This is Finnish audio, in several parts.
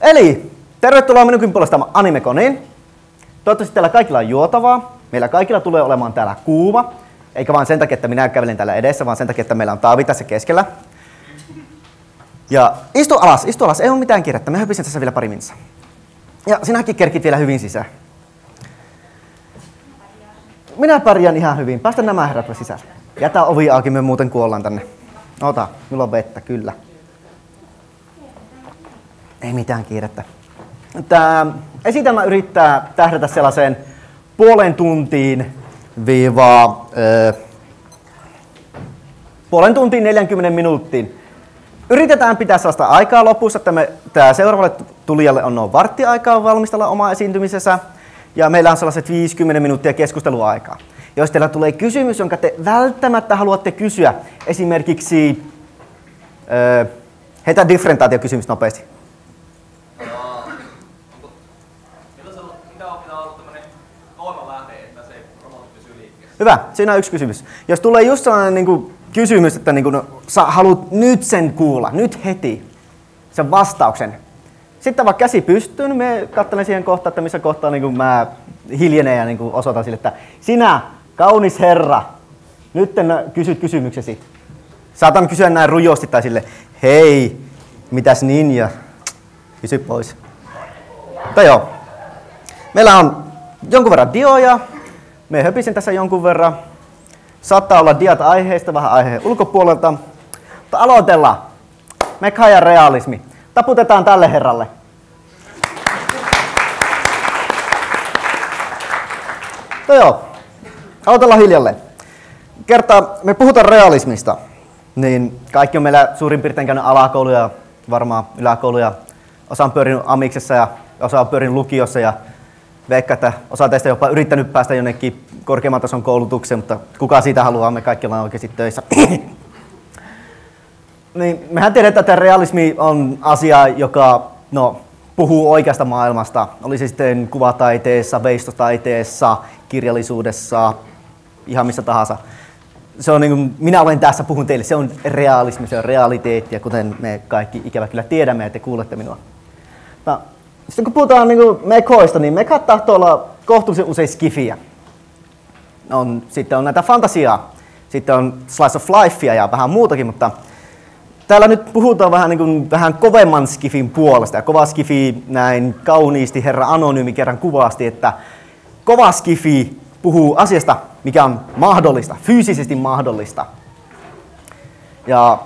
Eli tervetuloa minunkin puolesta Animekoniin. Toivottavasti teillä kaikilla on juotavaa. Meillä kaikilla tulee olemaan täällä kuuma. Eikä vain sen takia, että minä kävelen täällä edessä, vaan sen takia, että meillä on Taavi tässä keskellä. Ja istu alas, ei ole mitään kiirettä. Me höpisen tässä vielä pari minsa. Ja sinäkin kerkit vielä hyvin sisään. Minä pärjään ihan hyvin. Päästä nämä herrat sisään. Jätä ovi auki, me muuten kuollaan tänne. Ota, minulla on vettä, kyllä. Ei mitään kiirettä. Tämä esitelmä yrittää tähdätä sellaiseen puolen tuntiin 40 minuuttiin. Yritetään pitää sellaista aikaa lopussa, että seuraavalle tulijalle on noin varttiaikaa valmistella oma esiintymisensä. Ja meillä on sellaiset 50 minuuttia keskusteluaikaa. Jos teillä tulee kysymys, jonka te välttämättä haluatte kysyä, esimerkiksi heitä differentaatiokysymys nopeasti. Mikä pitää olla tämmöinen voimalähde, että se robotti pysyy liikkeessä? Hyvä, siinä on yksi kysymys. Jos tulee just sellainen niin kuin kysymys, että niin kuin, sä haluat nyt sen kuulla, nyt heti, sen vastauksen. Sitten vaan käsi pystyyn, me katselen siihen kohtaan, että missä kohtaa niin kuin mä hiljenen ja niin kuin osoitan sille, että sinä, kaunis herra, nyt kysyt kysymyksesi. Saatan kysyä näin rujosti tai sille, hei, mitäs ninja? Kysy pois. Mutta joo, meillä on jonkun verran dioja, me höpisen tässä jonkun verran. Saattaa olla diat aiheesta, vähän aiheen ulkopuolelta. Mutta aloitellaan. Mekha ja realismi. Taputetaan tälle herralle. No joo, aloitellaan hiljalleen. Kertaa me puhutaan realismista, niin kaikki on meillä suurin piirtein käynyt alakouluja, varmaan yläkouluja. Osa on pyörinyt amiksessa ja osa on pyörinyt lukiossa ja veikka, että osa teistä jopa yrittänyt päästä jonnekin korkeamman tason koulutukseen, mutta kuka siitä haluaa, me kaikki ollaan oikeasti töissä. Niin, mehän tiedetään, että realismi on asia, joka puhuu oikeasta maailmasta. Oli se sitten kuvataiteessa, veistotaiteessa, kirjallisuudessa, ihan missä tahansa. Se on niin kuin, minä olen tässä, puhun teille, se on realismi, se on realiteetti, ja kuten me kaikki ikävä kyllä tiedämme, että te kuulette minua. No, sitten kun puhutaan niin mekhoista, niin mekhat tahtoo olla kohtuullisen usein skifiä. Sitten on näitä fantasiaa, sitten on slice of lifea ja vähän muutakin, mutta täällä nyt puhutaan vähän kovemman skifin puolesta. Ja kova skifi näin kauniisti herra Anonyymi kerran kuvasti, että kova skifi puhuu asiasta, mikä on mahdollista, fyysisesti mahdollista. Ja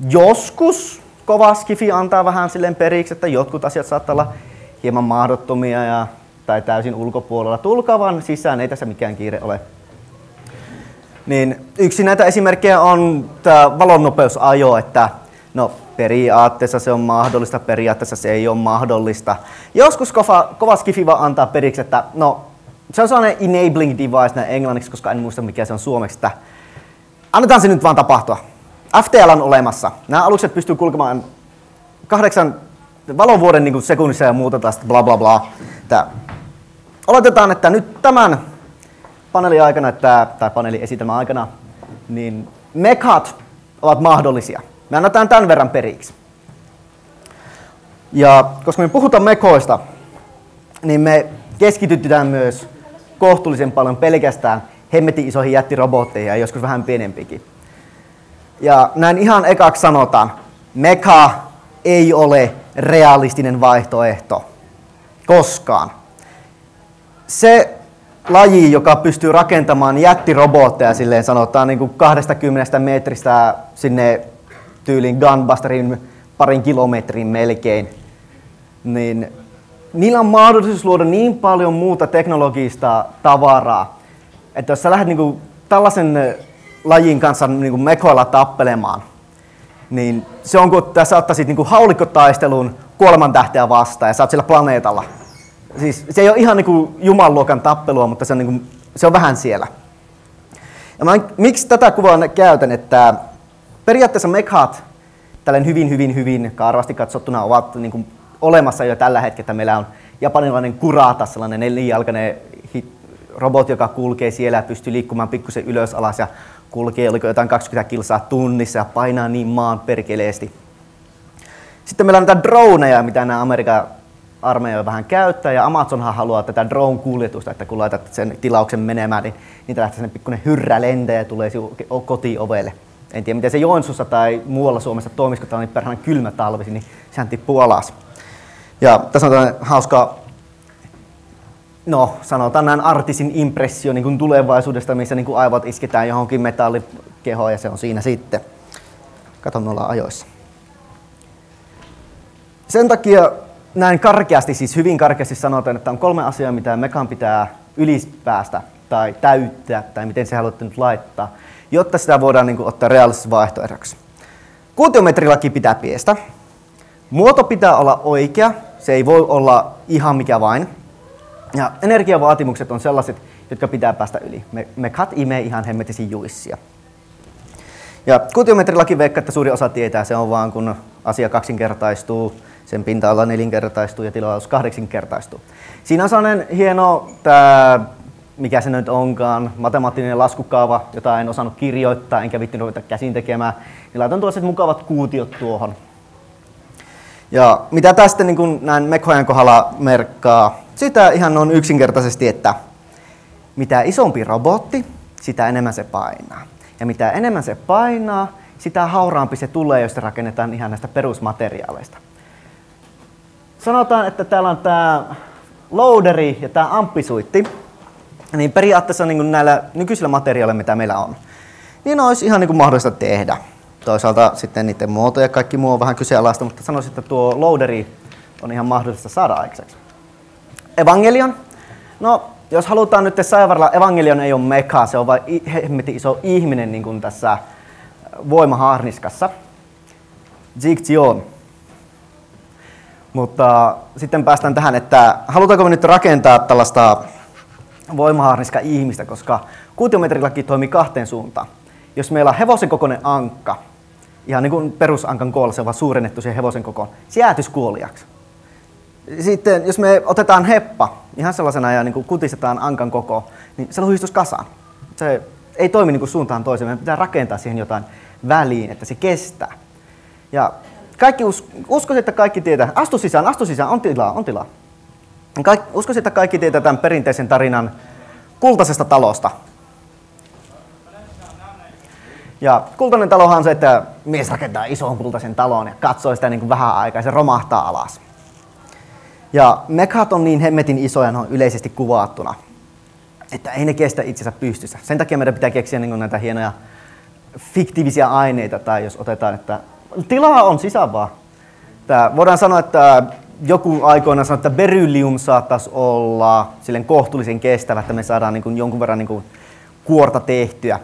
joskus kova skifi antaa vähän silleen periksi, että jotkut asiat saattaa olla hieman mahdottomia tai täysin ulkopuolella. Tulkaa vaan sisään, ei tässä mikään kiire ole. Niin yksi näitä esimerkkejä on tämä valonnopeusajo, että periaatteessa se on mahdollista, periaatteessa se ei ole mahdollista. Joskus kova skifi vaan antaa periksi, että se on sellainen enabling device näin englanniksi, koska en muista mikä se on suomeksi, että annetaan se nyt vaan tapahtua. FTL on olemassa. Nämä alukset pystyy kulkemaan 8 valovuoden niin kuin sekunnissa ja muuta tästä bla bla bla. Oletetaan, että nyt tämän paneelin aikana, tai paneeliesitelmän aikana, niin mekhat ovat mahdollisia. Me annetaan tämän verran periksi. Ja koska me puhutaan mekhoista, niin me keskitytään myös kohtuullisen paljon pelkästään hemmetin isoihin jättirobotteihin ja joskus vähän pienempikin. Ja näin ihan ekaksi sanotaan, mekha ei ole realistinen vaihtoehto koskaan. Se laji, joka pystyy rakentamaan jättirobotteja, silleen sanotaan niin kuin 20 metristä sinne tyyliin Gunbusterin 2 kilometrin melkein, niin niillä on mahdollisuus luoda niin paljon muuta teknologista tavaraa, että jos sä lähdet niin kuin tällaisen lajin kanssa niin kuin mekhoilla tappelemaan, niin se on kuin sä ottaisit niin kuin haulikkotaistelun kuolemantähteä vastaan ja sä oot sillä planeetalla. Siis se ei ole ihan niin kuin jumaluokan tappelua, mutta se on vähän siellä. Ja miksi tätä kuvaa käytän, että periaatteessa mekhat tällainen hyvin karvasti katsottuna ovat niin kuin olemassa jo tällä hetkellä. Meillä on japanilainen Kurata, sellainen 4-jalkainen robot, joka kulkee siellä ja pystyy liikkumaan pikkusen ylös alas ja kulkee oliko jotain 20 kilsaa tunnissa ja painaa niin maan perkeleesti. Sitten meillä on näitä droneja, mitä nämä Amerikan armeija vähän käyttää, ja Amazonhan haluaa tätä drone-kuljetusta, että kun laitat sen tilauksen menemään, niin niitä lähtee sellainen pikkuinen hyrrä lentää ja tulee kotiovelle. En tiedä, miten se Joensuussa tai muualla Suomessa toimisi, kun täällä on niin perhana kylmä talvisi, niin sehän tippuu alas. Ja tässä on tällainen hauska, no sanotaan näin artisin impressio niin kuin tulevaisuudesta, missä niin kuin aivot isketään johonkin metallikehoon ja se on siinä sitten. Kato, me ollaan ajoissa. Sen takia näin karkeasti, siis hyvin karkeasti sanotaan, että on 3 asiaa, mitä mekan pitää ylipäästä tai täyttää, tai miten se haluatte nyt laittaa, jotta sitä voidaan niin kuin ottaa reaalisessa vaihtoehdoksi. Kuutiometrilaki pitää piestä. Muoto pitää olla oikea, se ei voi olla ihan mikä vain. Ja energiavaatimukset on sellaiset, jotka pitää päästä yli. Mekat imee ihan hemmetisin juissia. Ja kuutiometrilaki veikkaa, että suuri osa tietää, se on vaan kun asia kaksinkertaistuu, sen pinta-ala 4-kertaistuu ja tilaus 8-kertaistuu. Siinä on sellainen hieno, mikä se nyt onkaan, matemaattinen laskukaava, jota en osannut kirjoittaa, enkä viittinyt ruveta käsin tekemään, niin laitan tuollaiset mukavat kuutiot tuohon. Ja mitä tästä niin näin mekhojen kohdalla merkkaa, sitä ihan on yksinkertaisesti, että mitä isompi robotti, sitä enemmän se painaa. Ja mitä enemmän se painaa, sitä hauraampi se tulee, jos se rakennetaan ihan näistä perusmateriaaleista. Sanotaan, että täällä on tämä loaderi ja tämä amppisuitti, niin periaatteessa niin näillä nykyisillä materiaaleilla, mitä meillä on, niin olisi ihan niin mahdollista tehdä. Toisaalta sitten niiden muoto ja kaikki muu on vähän kyseenalaista, mutta sanoisin, että tuo loaderi on ihan mahdollista saada aikaiseksi. Evangelion. No, jos halutaan nyt saivarilla, Evangelion ei ole meka, se on vain hemmetin iso ihminen niin kuin tässä voimaharniskassa. Zigzion. Mutta sitten päästään tähän, että halutaanko me nyt rakentaa tällaista voimaharniska-ihmistä, koska kuutiometrilaki toimii 2 suuntaan. Jos meillä on hevosen kokoinen ankka, ihan niin kuin perusankan koolla, se on vaan suurennettu siihen hevosen kokoon, se jäätyisi kuoliaksi. Sitten jos me otetaan heppa ihan sellaisena ja niin kuin kutistetaan ankan koko, niin se luhistuisi kasaan. Se ei toimi niin kuin suuntaan toiseen, meidän pitää rakentaa siihen jotain väliin, että se kestää. Ja kaikki uskoisin, että kaikki tietää, astu sisään, on tilaa. Uskoisin, että kaikki tietää tämän perinteisen tarinan kultaisesta talosta. Ja kultainen talohan on se, että mies rakentaa ison kultaisen talon ja katsoo sitä niin kuin vähän aikaa ja se romahtaa alas. Ja mekat on niin hemmetin isoja, ne on yleisesti kuvattuna, että ei ne kestä itsensä pystyssä. Sen takia meidän pitää keksiä niin kuin näitä hienoja fiktiivisiä aineita, tai jos otetaan, että tilaa on sisään vaan. Voidaan sanoa, että joku aikoina sanoi, että beryllium saattaisi olla silleen kohtuullisen kestävä, että me saadaan niin kuin jonkun verran niin kuin kuorta tehtyä.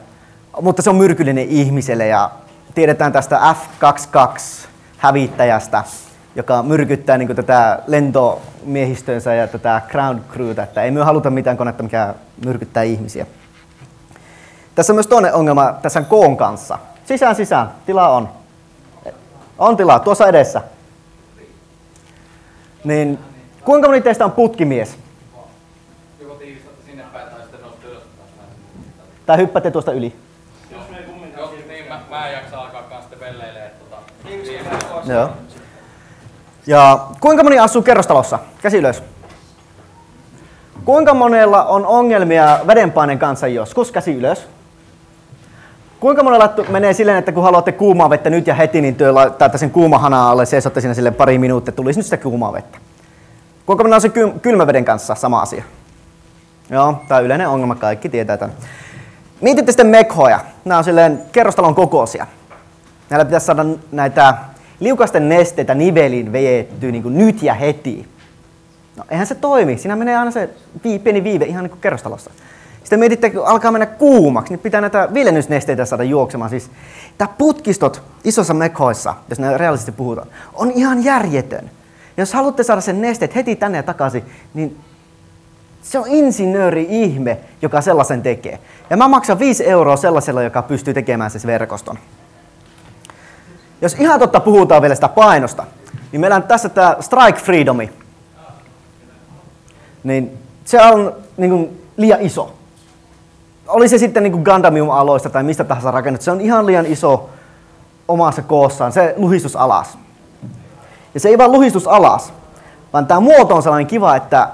Mutta se on myrkyllinen ihmiselle ja tiedetään tästä F-22-hävittäjästä, joka myrkyttää niin kuin tätä lentomiehistönsä ja tätä ground crewta, että ei me haluta mitään konetta, mikä myrkyttää ihmisiä. Tässä on myös toinen ongelma tässä koon kanssa. Sisään, tilaa on. On tilaa, tuossa edessä. Niin, kuinka moni teistä on putkimies? Joko tiivistätte sinne päin tai sitten nousette ylös. Tai hyppäätte tuosta yli? Jos me ei kumminkaan niin, mä en jaksa alkaa kanssa sitten velleilee. Joo. Ja kuinka moni asuu kerrostalossa? Käsi ylös. Kuinka monella on ongelmia vedenpaineen kanssa joskus? Käsi ylös. Kuinka monella menee silleen, että kun haluatte kuumaa vettä nyt ja heti, niin työ laittaa sen kuumahanan alle, seisotte siinä sille pari minuuttia, tulisi nyt sitä kuumaa vettä. Kuinka monella on se kylmäveden kanssa sama asia? Joo, tämä on yleinen ongelma, kaikki tietää tämän. Mietitte sitten mekhoja. Nämä on silleen kerrostalon kokoisia. Näillä pitäisi saada näitä liukasten nesteitä niveliin vejettyä niin kuin nyt ja heti. No eihän se toimi. Siinä menee aina se pieni viive ihan niin kuin kerrostalossa. Sitten mietitte, kun alkaa mennä kuumaksi, niin pitää näitä viilennysnesteitä saada juoksemaan. Siis tämä putkistot isossa mekhoissa, jos ne reaalisesti puhutaan, on ihan järjetön. Jos haluatte saada sen nesteet heti tänne ja takaisin, niin se on insinööri-ihme, joka sellaisen tekee. Ja mä maksan 5 € sellaisella, joka pystyy tekemään sen verkoston. Jos ihan totta puhutaan vielä sitä painosta, niin meillä on tässä tämä Strike Freedomi. Niin se on niin kuin liian iso. Oli se sitten niin kuin Gundamium-aloista tai mistä tahansa rakennettu, se on ihan liian iso omassa koossaan, se luhistus alas. Ja se ei vaan luhistus alas, vaan tämä muoto on sellainen kiva, että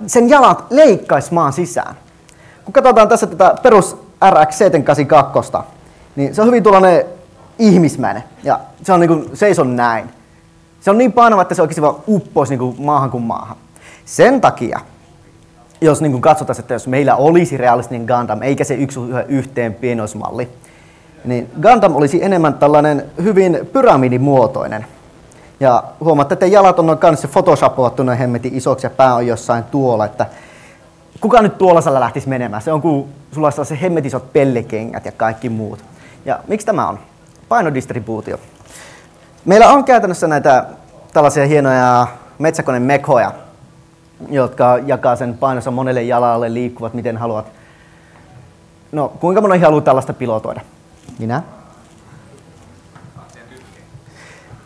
sen jalat leikkais maan sisään. Kun katsotaan tässä tätä perus RX 782, niin se on hyvin tuollainen ihmismäinen. Ja se on niin kuin seison näin. Se on niin painava, että se oikeasti vaan uppoisi niin kuin maahan kuin maahan. Sen takia, jos niin kuin katsotaan, että jos meillä olisi realistinen Gundam, eikä se yksi yhteen pienoismalli, niin Gundam olisi enemmän tällainen hyvin pyramidimuotoinen. Ja huomaatte, että jalat on noin kanssa photoshopoittu noin hemmetin isoksi ja pää on jossain tuolla, että kuka nyt tuollaisella lähtisi menemään? Se on kuin sulla olisi sellaiset hemmetin isot pellikengät ja kaikki muut. Ja miksi tämä on? Painodistribuutio. Meillä on käytännössä näitä tällaisia hienoja metsäkone-mekoja, jotka jakaa sen painonsa monelle jalalle, liikkuvat miten haluat. No, kuinka moni haluaa tällaista pilotoida? Minä?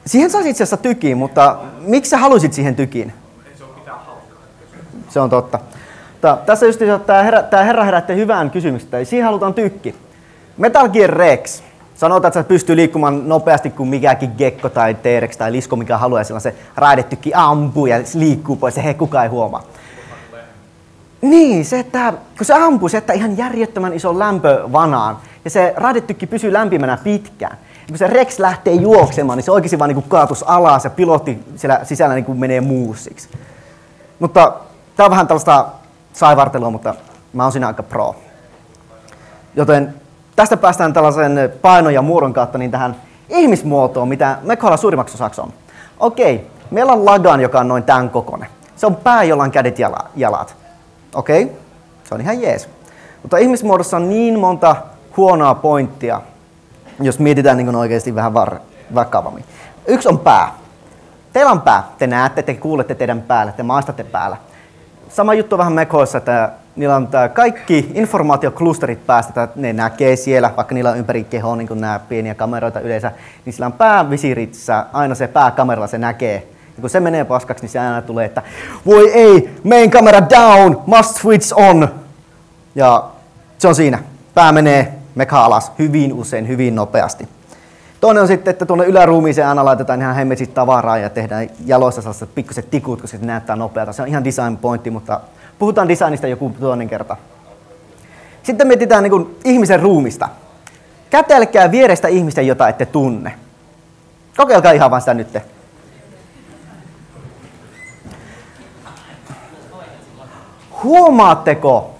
Siihen saisi itse asiassa tykiin, mutta miksi sä haluisit siihen tykiin? Ei se ole mitään hauskaa. Se on totta. Tässä just tämä herra herätti hyvän kysymyksen, siihen halutaan tykki. Metal Gear Rex. Sanotaan, että se pystyy liikkumaan nopeasti kuin mikäkin gekko tai T-rex tai lisko, mikä haluaa, ja sillä se raidetykki ampuu ja liikkuu pois, se kukaan ei huomaa. Niin, se, että kun se ampuu, se jättää ihan järjettömän ison lämpövanaan, ja se raidetykki pysyy lämpimänä pitkään. Ja kun se Rex lähtee juoksemaan, niin se oikeasti vaan niin kuin kaatus alas ja pilotti siellä sisällä niin kuin menee muusiksi. Mutta tää on vähän tällaista saivartelua, mutta mä oon siinä aika pro. Joten tästä päästään tällaisen painon ja muodon kautta niin tähän ihmismuotoon, mitä Mekhalla suurimmaksi osaksi on. Okei, meillä on Lagan, joka on noin tämän kokoinen. Se on pää, jolla on kädet ja jalat. Okei, se on ihan jees. Mutta ihmismuodossa on niin monta huonoa pointtia, jos mietitään niin oikeasti vähän vakavammin. Yksi on pää. Teillä on pää. Te näette, te kuulette teidän päällä, te maistatte päällä. Sama juttu vähän Mekhoissa, että niillä on kaikki informaatioklusterit päästä, että ne näkee siellä, vaikka niillä on ympäri kehoa niin nämä pieniä kameroita yleensä, niin sillä on päävisirissä, aina se pääkameralla se näkee. Ja kun se menee paskaksi, niin se aina tulee, että voi ei, main camera down, must switch on. Ja se on siinä. Pää menee Mekha alas hyvin usein, hyvin nopeasti. Toinen on sitten, että tuonne yläruumiiseen aina laitetaan ihan hemmetit tavaraa ja tehdään jaloissa sellaiset pikkuset tikut, koska se näyttää nopealta. Se on ihan design pointti, mutta puhutaan designista joku toinen kerta. Sitten mietitään niin kuin ihmisen ruumista. Kätelkää vierestä ihmistä, jota ette tunne. Kokeilkaa ihan vaan sitä nyt. Huomaatteko,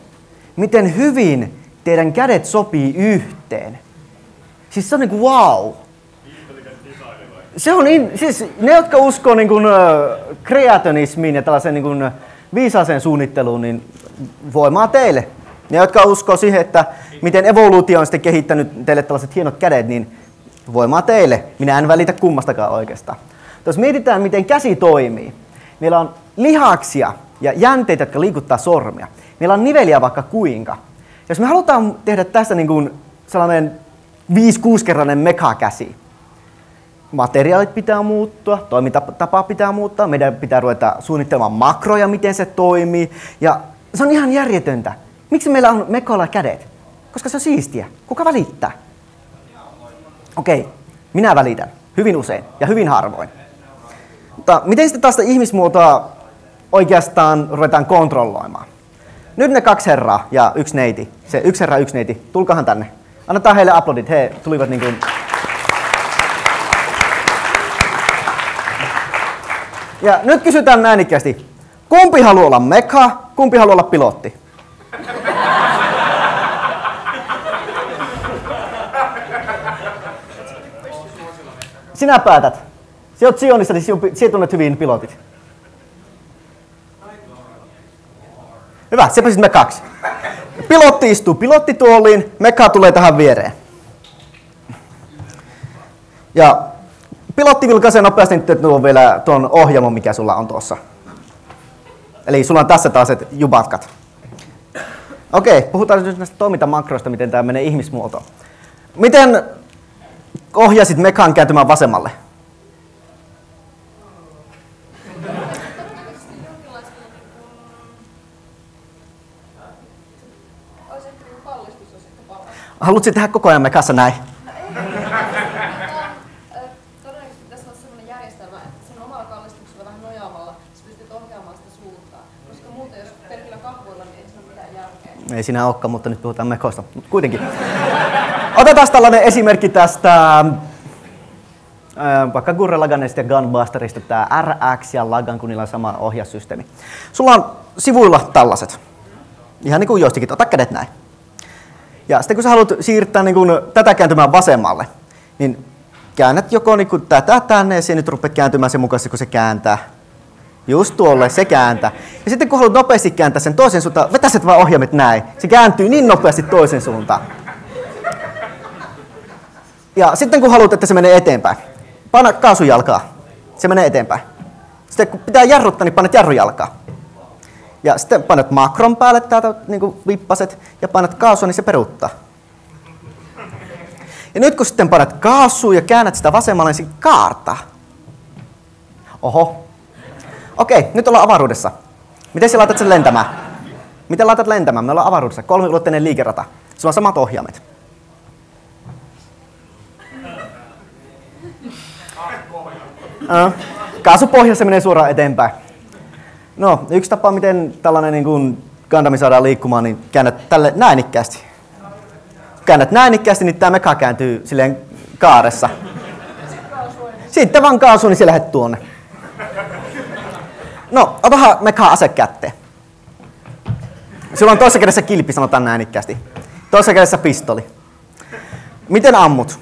miten hyvin teidän kädet sopii yhteen? Siis se on niinku wow. Se on siis ne, jotka uskoo niin kuin kreationismiin ja tällaiseen niin kuin viisaaseen suunnitteluun, niin voimaa teille. Ne, jotka uskoo siihen, että miten evoluutio on sitten kehittänyt teille tällaiset hienot kädet, niin voimaa teille. Minä en välitä kummastakaan oikeastaan. Jos mietitään, miten käsi toimii. Meillä on lihaksia ja jänteitä, jotka liikuttaa sormia. Meillä on niveliä vaikka kuinka. Jos me halutaan tehdä tästä niin kuin sellainen 5-6-kertainen Mekha-käsi, materiaalit pitää muuttua, toimintatapa pitää muuttaa, meidän pitää ruveta suunnittelemaan makroja, miten se toimii. Ja se on ihan järjetöntä. Miksi meillä on Mekhalla kädet? Koska se on siistiä. Kuka välittää? Okei, minä välitän. Hyvin usein ja hyvin harvoin. Mutta miten sitten tästä ihmismuotoa oikeastaan ruvetaan kontrolloimaan? Nyt ne 2 herraa ja 1 neiti. Se 1 herra, 1 neiti. Tulkahan tänne. Annetaan heille aplodit. He tulivat niin kuin... Ja nyt kysytään äänikkäästi. Kumpi haluaa olla Mekha, kumpi haluaa olla pilotti? Sinä päätät. Sinä olet Sionissa, niin sinä tunnet hyvin pilotit. Hyvä, sepä siis me 2. Pilotti istuu pilottituoliin, Mekha tulee tähän viereen. Ja pilotti vilkaisee nopeasti nyt vielä tuon ohjelman, mikä sulla on tuossa. Eli sulla on tässä tällaiset jubatkat. Okei, puhutaan nyt näistä toimintamakroista, miten tämä menee ihmismuotoon. Miten ohjasit Mekhan kääntymään vasemmalle? Haluatko tehdä koko ajan Mekhassa näin? Todennäköisesti tässä on sellainen järjestelmä, sen omalla kallistuksella vähän nojaamalla sä pystyt ohjaamaan sitä suuntaa. Koska muuten jos pelkillä kahvoilla, niin ei siinä ole mitään järkeä. Ei siinä olekaan, mutta nyt puhutaan mekosta. Mutta kuitenkin. Otetaan tällainen esimerkki tästä vaikka Gurren Lagannista ja Gunbusterista, tämä RX ja Lagan, kun niillä on sama ohjaussysteemi. Sulla on sivuilla tällaiset. Ihan niin kuin joistakin, ota kädet näin. Ja sitten kun sä haluat siirtää niin kuin tätä kääntymään vasemmalle, niin käännät joko niin kuin tätä tänne ja se nyt rupeat kääntymään sen mukaisesti, kun se kääntää. Just tuolle, se kääntää. Ja sitten kun haluat nopeasti kääntää sen toisen suuntaan, vetäiset vaan ohjaimet näin. Se kääntyy niin nopeasti toisen suuntaan. Ja sitten kun haluat, että se menee eteenpäin, paina kaasujalkaa. Se menee eteenpäin. Sitten kun pitää jarruttaa, niin painat jarrujalkaa. Ja sitten painat makron päälle täältä niin kuin vippaset ja painat kaasua, niin se peruuttaa. Ja nyt kun sitten painat kaasua ja käännät sitä vasemmalle, niin se kaartaa. Oho. Okei, nyt ollaan avaruudessa. Miten sä laitat sen lentämään? Miten laitat lentämään? Me ollaan avaruudessa. 3-ulotteinen liikerata. Sulla on samat ohjaimet. Kaasupohjassa menee suoraan eteenpäin. No, yksi tapa, miten tällainen niin kuin Gundam saadaan liikkumaan, niin käännät tälle näinikkäästi. Käännät näinikkäästi, niin tämä meka kääntyy silleen kaaressa. Sitten vaan kaasu, niin se lähdet tuonne. No, otahan mekaa ase kätteen. Sulla on toisessa kädessä kilpi, sanotaan näinikkäästi. Toisessa kädessä pistoli. Miten ammut?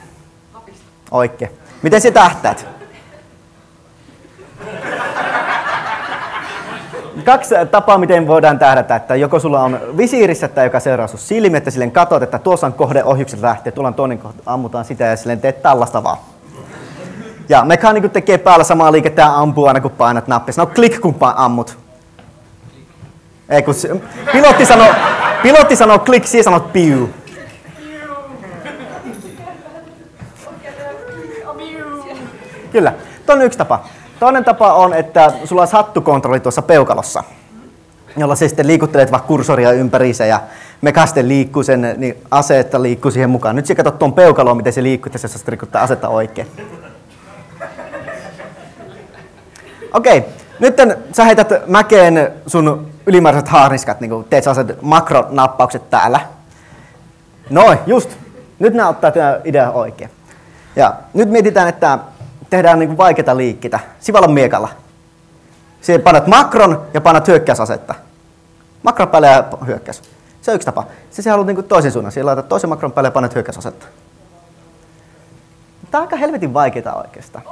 Oikein. Miten sä tähtäät? 2 tapaa, miten voidaan tähdätä, että joko sulla on visiirissä tai joka seuraa sun silmiä, että silleen katot, että tuossa on kohde, ohjukset lähtee, tuolla on toinen kohde, ammutaan sitä ja silleen teet tällaista vaan. Ja mekaanikko tekee päällä samaa liikettä ja ampuu aina kun painat nappia. Sano klik kun ammut. Ei kun pilotti sanoo klik, siihen sanot piu. Kyllä, tuo on yksi tapa. Toinen tapa on, että sulla on hattukontrolli tuossa peukalossa, jolla se sitten liikuttelet vaikka kursoria ympäriinsä ja meka sitten liikkuu sen, niin aseetta liikkuu siihen mukaan. Nyt sä katsot tuon peukaloon, miten se liikkuu, jos sä rikuttaa asetta oikein. Okei, nyt sä heität mäkeen sun ylimääräiset haarniskat, niin kun teet sellaiset makronappaukset täällä. Noin, just. Nyt nää ottaa tämä idea oikein. Ja nyt mietitään, että tehdään niin kuin vaikeita liikkeitä. Sivallan miekalla. Siihen painat makron ja painat hyökkäysasetta. Makron päälle ja hyökkäys. Se on yksi tapa. Se haluat niin kuin toisen suunnan. Siihen laitat toisen makron päälle ja painat hyökkäysasetta. Tää on aika helvetin vaikeita oikeastaan.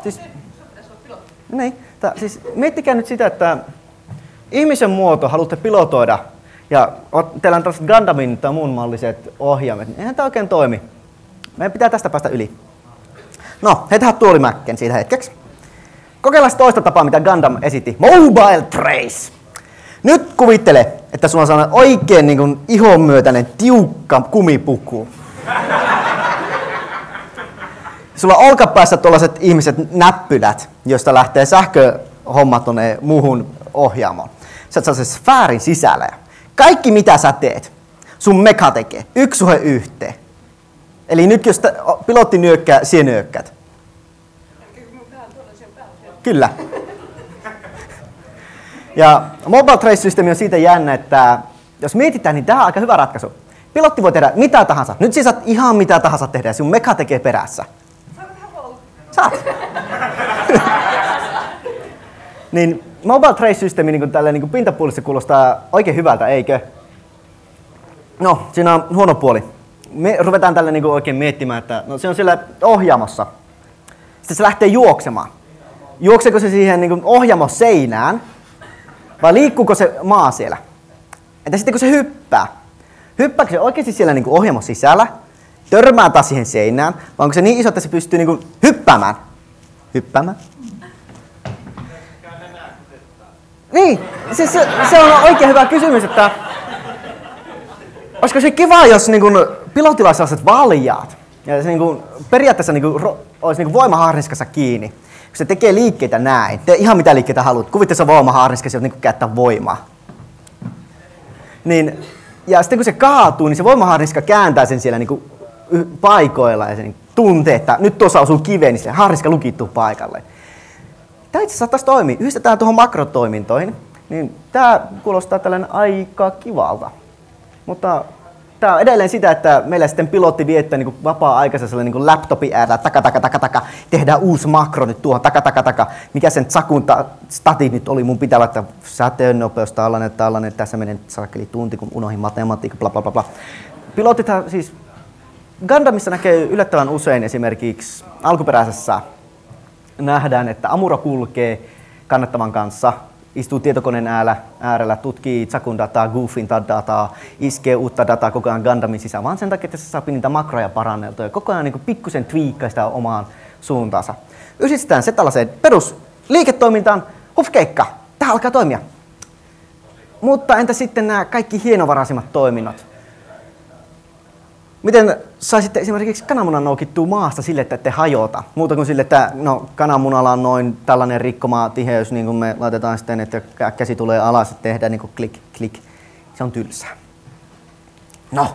Niin, siis miettikää nyt sitä, että ihmisen muoto haluatte pilotoida ja teillä on tällaiset Gundamin tai muun malliset ohjaimet. Niin eihän tämä oikein toimi. Meidän pitää tästä päästä yli. No, heitähän tuolimäkkeen siitä hetkeksi. Kokeillaan toista tapaa, mitä Gundam esitti. Mobile Trace! Nyt kuvittele, että sulla on sellainen oikein niin kuin ihonmyötäinen tiukka kumipuku. Sulla on olkapäässä tuollaiset ihmiset näppylät, joista lähtee sähköhommat tuonne muuhun ohjaamoon. Sä oot sellaisen sfäärin sisällä. Kaikki mitä sä teet, sun meka tekee. 1:1. Eli nyt jos pilotti nyökkää, sinä nyökkäät. Kyllä. Ja Mobile Trace-systeemi on siitä jännä, että jos mietitään, niin tämä on aika hyvä ratkaisu. Pilotti voi tehdä mitä tahansa. Nyt siis saat ihan mitä tahansa tehdä ja sun meka tekee perässä. Saat. Niin Mobile Trace-systeemi niin tällä niin pintapuolissa kuulostaa oikein hyvältä, eikö? No, siinä on huono puoli. Me ruvetaan tällä niin oikein miettimään, että no, se on siellä ohjaamossa. Sitten se lähtee juoksemaan. Juokseeko se siihen niin ohjaamoseinään vai liikkuuko se maa siellä? Entä sitten kun se hyppää? Hyppääkö se oikeasti siellä niin ohjaamon sisällä? Törmää taas siihen seinään? Vai onko se niin iso, että se pystyy niin hyppäämään? Hyppäämään? Niin, siis se on oikein hyvä kysymys, että olisiko se kiva, jos niin pilotilla olisi sellaiset valjaat ja se niin periaatteessa niin olisi niin voimaharniskassa kiinni. Kun se tekee liikkeitä näin, tee ihan mitä liikkeitä haluat, kuvitte se voimaharniskassa, jotta niin käyttää voimaa. Niin, ja sitten kun se kaatuu, niin se voimaharniska kääntää sen siellä niin paikoilla ja se niin tuntee, että nyt tuossa osuu kiveen, niin se harniska lukittuu paikalle. Tämä itse asiassa taas toimii. Yhdistetään tuohon makrotoimintoihin, niin tämä kuulostaa tällainen aika kivalta. Mutta tämä on edelleen sitä, että meillä sitten pilotti viettää niin vapaa-aikaisella niin laptopin äärellä, taka, tehdään uusi makro nyt tuohon, taka. Mikä sen Tsakun statit nyt oli, mun pitää laittaa säteennopeus, tällainen, tässä menee saakeli tunti, kun unohin matematiikka, bla bla bla. Pilotithan siis Gundamissa näkee yllättävän usein esimerkiksi alkuperäisessä nähdään, että Amuro kulkee kannattavan kanssa, istuu tietokoneen äärellä, tutkii Tsakun dataa, Goofyn dataa, iskee uutta dataa koko ajan Gundamin sisään, vaan sen takia, että se saa niitä makroja paranneltua ja koko ajan niin pikkusen twiikkaa sitä omaan suuntaansa. Yhdistetään se tällaiseen perusliiketoimintaan, hupskeikka, tämä alkaa toimia. Mutta entä sitten nämä kaikki hienovaraisimmat toiminnot? Miten saisitte esimerkiksi kananmunan noukittua maasta sille, että ette hajota? Muuta kuin sille, että no, kananmunalla on noin tällainen rikkomaa-tiheys, niin kuin me laitetaan sitten, että käsi tulee alas ja tehdään niin kuin klik. Se on tylsää. No,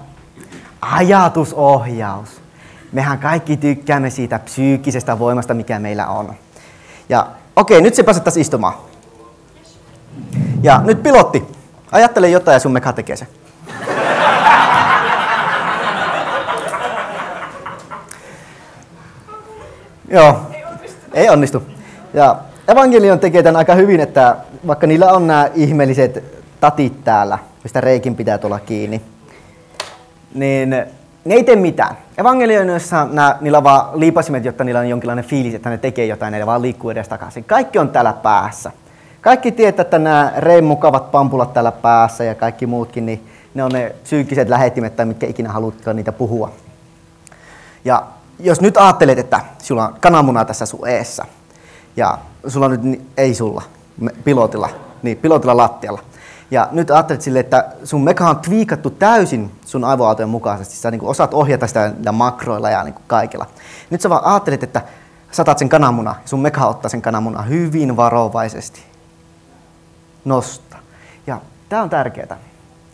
ajatusohjaus. Mehän kaikki tykkäämme siitä psyykkisestä voimasta, mikä meillä on. Ja okei, nyt se pääsettäisiin istumaan. Ja nyt pilotti. Ajattele jotain ja sun meka tekee se. Joo, ei onnistu. Ja Evangelion tekee tämän aika hyvin, että vaikka niillä on nämä ihmeelliset tatit täällä, mistä reikin pitää tulla kiinni, niin ne ei tee mitään. Evangelioissa niillä on vaan liipasimet, jotta niillä on jonkinlainen fiilis, että ne tekee jotain, ne vaan liikkuu edes takaisin. Kaikki on täällä päässä. Kaikki tietää, että nämä Reen mukavat pampulat täällä päässä ja kaikki muutkin, niin ne on ne psyykkiset lähettimet tai mitkä ikinä haluatkaan niitä puhua. Ja jos nyt ajattelet, että sulla on kananmuna tässä sun eessä, ja sulla on nyt, ei sulla, pilotilla lattialla. Ja nyt ajattelet silleen, että sun meka on twiikattu täysin sun aivoaaltojen mukaisesti. Sä niin kuin osaat ohjata sitä makroilla ja niin kuin kaikilla. Nyt sä vaan ajattelet, että saatat sen kananmunan, ja sun meka ottaa sen kananmunan hyvin varovaisesti. Nosta. Ja tää on tärkeää.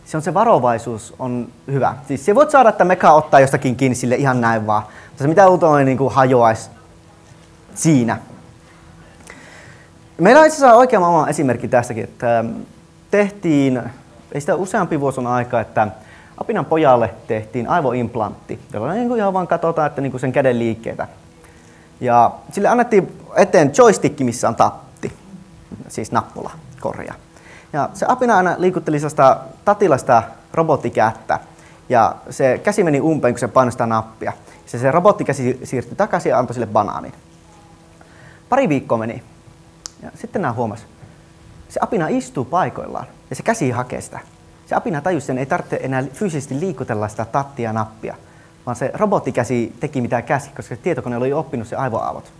Se varovaisuus on hyvä. Siis se voit saada, että meka ottaa jostakin kiinni sille ihan näin vaan. Mutta se mitä uutta niin kuin hajoaisi siinä. Meillä on itse asiassa oikein oma esimerkki tästäkin, että tehtiin, ei sitä useampi vuosi on aikaa, että apinan pojalle tehtiin aivoimplantti, jolla niin kuin ihan vaan katsotaan, että niin kuin sen käden liikkeitä. Ja sille annettiin eteen joystick, missä on tatti, siis nappula, korjaa. Ja se apina aina liikutteli sellaista tatilasta robottikättä. Ja se käsi meni umpeen, kun se painoi sitä nappia. Se robottikäsi siirtyi takaisin ja antoi sille banaanin. Pari viikkoa meni. Ja sitten nämä huomasi. Se apina istuu paikoillaan ja se käsi hakee sitä. Se apina tajusi sen, ei tarvitse enää fyysisesti liikutella sitä tattia ja nappia. Vaan se robottikäsi teki mitä käsi, koska se tietokone oli oppinut se aivoaavot.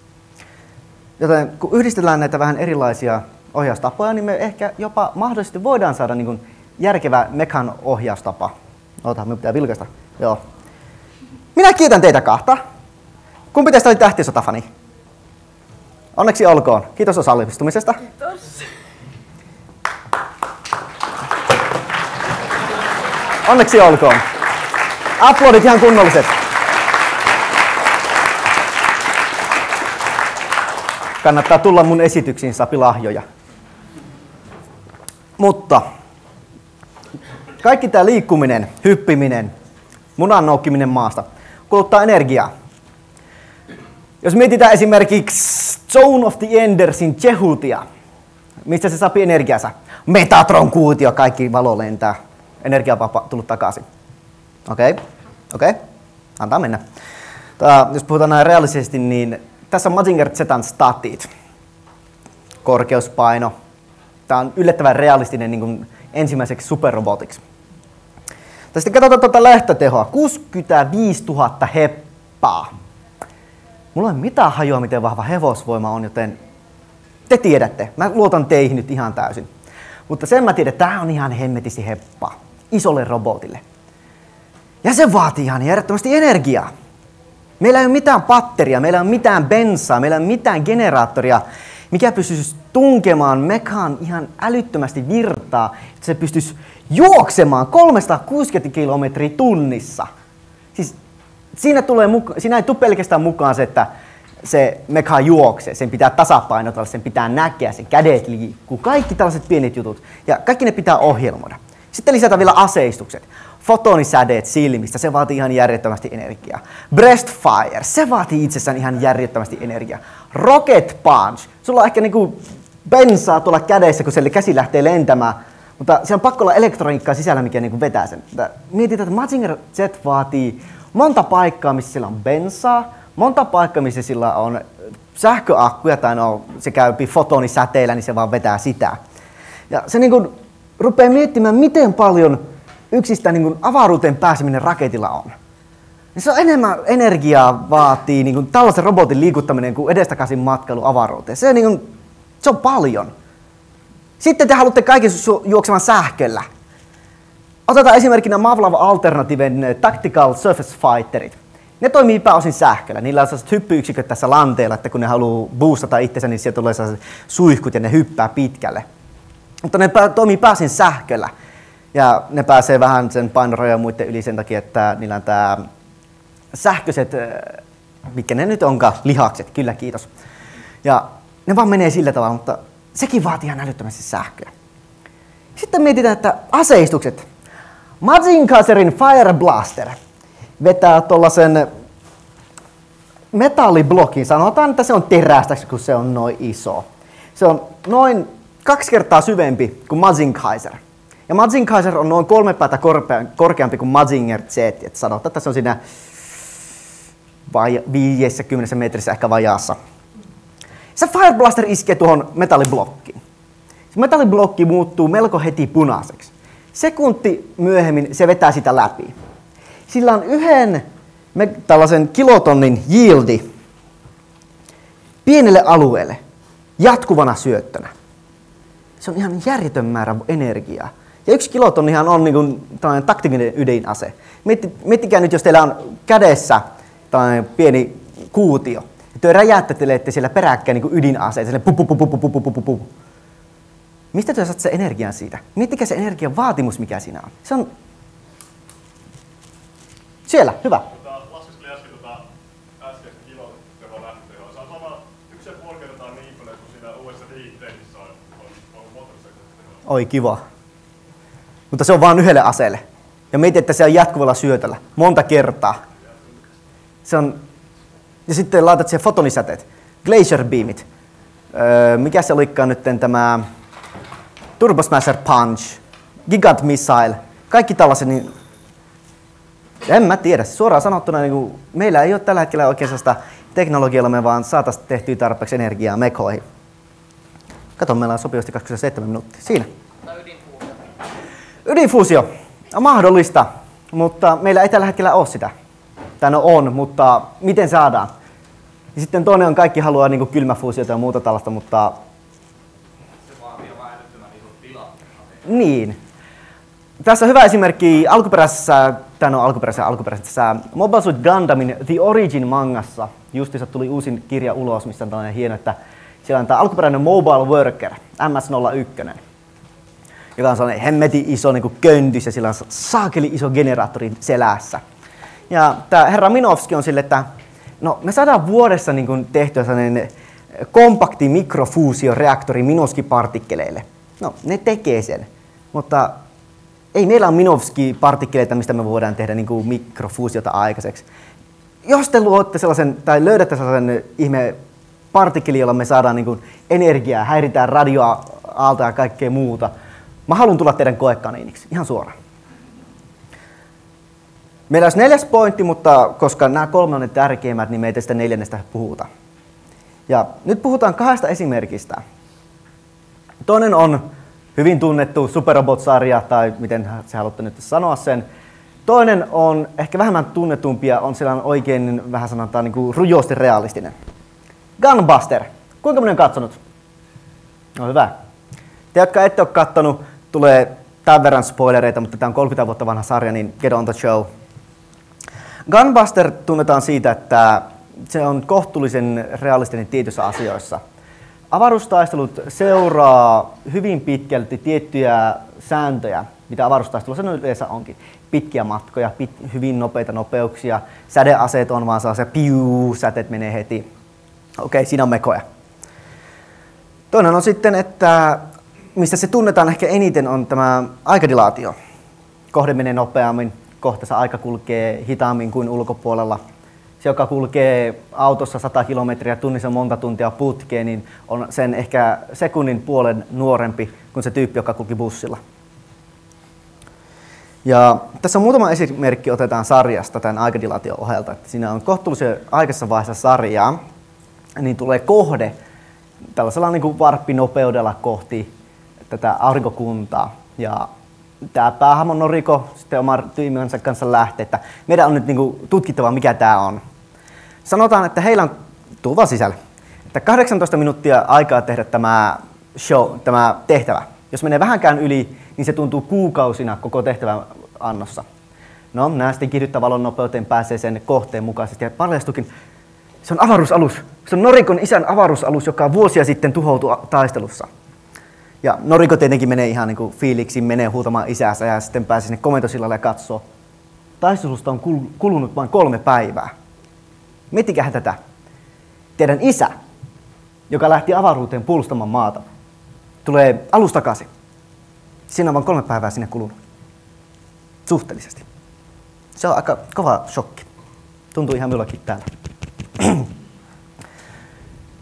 Joten kun yhdistellään näitä vähän erilaisia ohjaustapoja, niin me ehkä jopa mahdollisesti voidaan saada niin kuin järkevä mekan ohjaustapa. Oota, minun pitää vilkaista. Joo. Minä kiitän teitä kahta. Kumpi teistä oli Tähtisota-fani? Onneksi olkoon. Kiitos osallistumisesta. Kiitos. Onneksi olkoon. Aplodit ihan kunnolliset. Kannattaa tulla mun esityksiin, saa lahjoja. Mutta kaikki tämä liikkuminen, hyppiminen, munan noukkiminen maasta kuluttaa energiaa. Jos mietitään esimerkiksi Zone of the Endersin Jehutia, mistä se sapi energiansa? Metatron-kuutio, kaikki valo lentää. Energia on tullut takaisin. Okei. Antaa mennä. Jos puhutaan näin realistisesti, niin tässä on Mazinger Z:n statit. Korkeuspaino. Tämä on yllättävän realistinen niin kuin ensimmäiseksi superrobotiksi. Sitten katsotaan tuota lähtötehoa. 65 000 heppaa. Mulla ei ole mitään hajua, miten vahva hevosvoima on, joten te tiedätte. Mä luotan teihin nyt ihan täysin. Mutta sen mä tiedän, että tää on ihan hemmetisti heppaa. Isolle robotille. Ja se vaatii ihan järjettömästi energiaa. Meillä ei ole mitään patteria, meillä ei ole mitään bensaa, meillä ei ole mitään generaattoria, mikä pystyisi tunkemaan mekaan ihan älyttömästi virtaa, että se pystyisi juoksemaan 360 km/h. Siis siinä ei tule pelkästään mukaan se, että se meka juoksee, sen pitää tasapainotella, sen pitää näkeä, sen kädet liikkuu, kaikki tällaiset pienet jutut. Ja kaikki ne pitää ohjelmoida. Sitten lisätään vielä aseistukset. Fotonisädeet silmistä, se vaatii ihan järjettömästi energiaa. Breastfire, se vaatii itsessään ihan järjettömästi energiaa. Rocket punch, sulla on ehkä niinku bensaa tuolla kädessä, kun se käsi lähtee lentämään. Mutta siellä on pakko olla elektroniikkaa sisällä, mikä niinku vetää sen. Mietitään, että Mazinger Z vaatii monta paikkaa, missä sillä on bensaa, monta paikkaa, missä sillä on sähköakkuja, tai no, se käy fotonisäteillä, niin se vaan vetää sitä. Ja se niinku rupeaa miettimään, miten paljon yksistään niin avaruuteen pääseminen raketilla on. Se on enemmän energiaa vaatii niin tällaisen robotin liikuttaminen kuin edestakaisin matkailu avaruuteen. Se on paljon. Sitten te haluatte kaikki juoksemaan sähköllä. Otetaan esimerkkinä Mavlav Alternativen Tactical Surface Fighterit. Ne toimii pääosin sähköllä. Niillä on sellaiset hyppyyksiköt tässä lanteella, että kun ne haluaa boostata itsensä, niin sieltä tulee sellaiset suihkut ja ne hyppää pitkälle. Mutta ne toimii pääosin sähköllä. Ja ne pääsee vähän sen painorajojen muiden yli sen takia, että niillä on tää sähköiset, mitkä ne nyt onkaan, lihakset, kyllä kiitos. Ja ne vaan menee sillä tavalla, mutta sekin vaatii ihan älyttömästi sähköä. Sitten mietitään, että aseistukset. Mazinkaserin Fire Blaster vetää tuollaisen metalliblokin. Sanotaan, että se on terästä, kun se on noin iso. Se on noin 2 kertaa syvempi kuin Mazinkaiser. Ja Mazinkaiser on noin 3 päätä korkeampi kuin Mazinger Z. Et sanotaan, että se on siinä 50 metrissä ehkä vajaassa. Se Fire Blaster iskee tuohon metalliblokkiin. Se metalliblokki muuttuu melko heti punaiseksi. Sekunti myöhemmin se vetää sitä läpi. Sillä on yhden tällaisen kilotonnin yieldi pienelle alueelle jatkuvana syöttönä. Se on ihan järjetön määrä energiaa. Ja 1 kilotonnihan on niin kuin tällainen taktinen ydinase. Miettikää nyt, jos teillä on kädessä tällainen pieni kuutio. Ja te räjäyttelette siellä peräkkäin niin ydinaseet. Mistä te saatte se energian siitä? Miettikää se energian vaatimus, mikä siinä on. Se on siellä, hyvä. Laskeskelin äsken äskeistä kiloteholähtötehoa. Se on sama 1,5 kertaa niin paljon kuin siinä uudessa liitteessä on moottorisähkötehoa. Oi kiva. Mutta se on vain yhdelle aseelle. Ja mietit, että se on jatkuvalla syötöllä. Monta kertaa. Se on. Ja sitten laitat siihen fotonisäteet. Glacier beamit. Mikä se olikaan nyt tämä Turbo Smasher Punch. Gigant Missile. Kaikki tällaiset, niin en mä tiedä. Suoraan sanottuna, niin meillä ei ole tällä hetkellä oikein sellaista teknologialla, me vaan saataisiin tehtyä tarpeeksi energiaa mekoihin. Kato, meillä on sopivasti 27 minuuttia. Siinä. Ydinfuusio on mahdollista, mutta meillä ei tällä hetkellä ole sitä. Tai no on, mutta miten saadaan? Ja sitten toinen on, kaikki haluaa niin kylmäfuusiota ja muuta tällaista, mutta se vaatii vain älyttömän isot tilat. niin. Tässä on hyvä esimerkki alkuperäisessä Mobile Suit Gundamin The Origin mangassa. Justiinsa tuli uusin kirja ulos, missä on tällainen hieno, että siellä on tämä alkuperäinen Mobile Worker, MS-01. Joka on sellainen hemmetin iso niin kuin köntys ja sillä on saakeli iso generaattori selässä. Ja tämä herra Minovski on sille, että no, me saadaan vuodessa niin kuin tehtyä sellainen kompakti mikrofuusioreaktori Minovski-partikkeleille. No, ne tekee sen, mutta ei meillä ole Minovski-partikkeleita, mistä me voidaan tehdä niin kuin mikrofuusiota aikaiseksi. Jos te luotte sellaisen, tai löydätte sellaisen ihme partikkeli, jolla me saadaan niin kuin energiaa, häiritään radioaaltoa ja kaikkea muuta, mä haluan tulla teidän koekaniiniksi, ihan suoraan. Meillä olisi 4. pointti, mutta koska nämä 3 on ne tärkeimmät, niin me ei tästä 4. puhuta. Ja nyt puhutaan 2 esimerkistä. Toinen on hyvin tunnettu Superrobot-sarja, tai miten sä haluatte nyt sanoa sen. Toinen on ehkä vähemmän tunnetumpia, on sellainen oikein vähän sanotaan niin kuin rujosti realistinen. Gunbuster. Kuinka moni on katsonut? No hyvä. Te, jotka ette ole kattonut, tulee tämän verran spoilereita, mutta tämä on 30 vuotta vanha sarja, niin get on the show. Gunbuster tunnetaan siitä, että se on kohtuullisen realistinen tietyissä asioissa. Avaruustaistelut seuraa hyvin pitkälti tiettyjä sääntöjä, mitä avaruustaistelussa yleensä onkin. Pitkiä matkoja, hyvin nopeita nopeuksia, sädeaseet on vaan sellaisia säteet menee heti. Okei, siinä on mekoja. Toinen on sitten, että mistä se tunnetaan ehkä eniten, on tämä aikadilaatio. Kohde menee nopeammin, kohteessa aika kulkee hitaammin kuin ulkopuolella. Se, joka kulkee autossa 100 kilometriä tunnissa monta tuntia putkeen, niin on sen ehkä sekunnin puolen nuorempi kuin se tyyppi, joka kulki bussilla. Ja tässä on muutama esimerkki, otetaan sarjasta tämän aikadilaation ohelta. Että siinä on kohtuullisen aikaisessa vaiheessa sarjaa, niin tulee kohde tällaisella niin kuin varppinopeudella kohti tätä aurinkokuntaa. Ja tämä päähahmon Noriko sitten oman tiiminsä kanssa lähtee, että meidän on nyt niin kuin tutkittava, mikä tämä on. Sanotaan, että heillä on tuvan sisällä, että 18 minuuttia aikaa tehdä tämä tehtävä. Jos menee vähänkään yli, niin se tuntuu kuukausina koko tehtävän annossa. No, nämä sitten kiihdyttää valon nopeuteen, pääsee sen kohteen mukaisesti ja paljastukin. Se on avaruusalus. Se on Norikon isän avaruusalus, joka vuosia sitten tuhoutui taistelussa. Ja Noriko tietenkin menee ihan niin kuin fiiliksiin, menee huutamaan isäänsä ja sitten pääsee sinne komentosillalle ja katsoo. Taistelusta on kulunut vain 3 päivää. Miettikää tätä. Teidän isä, joka lähti avaruuteen puolustamaan maata, tulee alusta takaisin. Siinä on vain 3 päivää sinne kulunut. Suhteellisesti. Se on aika kova shokki. Tuntuu ihan minullakin täällä.